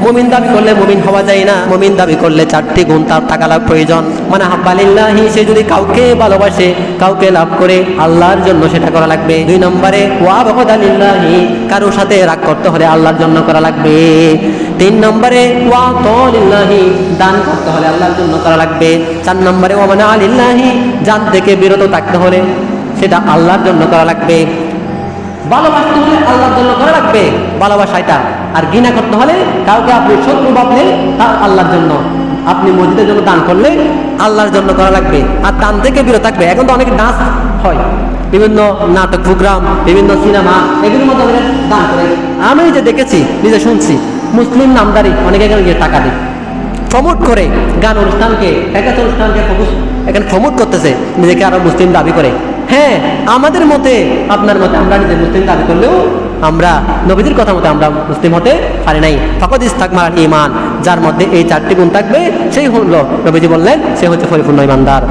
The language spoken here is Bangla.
মুমিন দাবি করলে মুমিন হওয়া যায় না। মুমিন দাবি করলে 4টি গুণ তার থাকা প্রয়োজন। মানে হাব্বালিল্লাহি, সে যদি কাউকে ভালোবাসে, কাউকে লাভ করে, আল্লাহর জন্য সেটা করা লাগবে। 2 নম্বরে ওয়া বাগদালিল্লাহি, কারোর সাথে রাগ করতে হলে আল্লাহর জন্য করা লাগবে। 3 নম্বরে ওয়া তালিল্লাহি, দান করতে হলে আল্লাহর জন্য করা লাগবে। 4 নম্বরে ওয়া মানা আলিল্লাহি, জাত থেকে বিরত থাকতে হলে সেটা আল্লাহর জন্য করা লাগবে। ভালোবাসতে হলে আল্লাহর জন্য করা লাগবে, ভালোবাসা এটা। আর ঘৃণা করতে হলে কাউকে আপনি শত্রু ভাবলে তার আল্লাহর জন্য, আপনি মসজিদের জন্য দান করলে আল্লাহর জন্য করা লাগবে। আর দান থেকে বিরত থাকবে। এখন তো অনেক নাচ হয়, বিভিন্ন নাটক প্রোগ্রাম, বিভিন্ন সিনেমা, এগুলোর মধ্যে অনেকে দান করে। আমি যে দেখেছি, নিজে শুনছি, মুসলিম নামদারি অনেকে এখানে গিয়ে টাকা দেয়, প্রমোট করে গান অনুষ্ঠানকে, একাত অনুষ্ঠানকে এখানে প্রমোট করতেছে, নিজেকে আরো মুসলিম দাবি করে। হ্যাঁ, আমাদের মতে, আপনার মতে আমরা নিজে মুসলিম দাবি করলেও আমরা নবীদের কথা মতে আমরা মুসলিম হতে পারি নাই। ফাকাদ ইসতাকমালাল ঈমান, যার মধ্যে এই 4টি গুণ থাকবে সেই হলো, নবীজি বললেন, সে হচ্ছে পরিপূর্ণ ঈমানদার।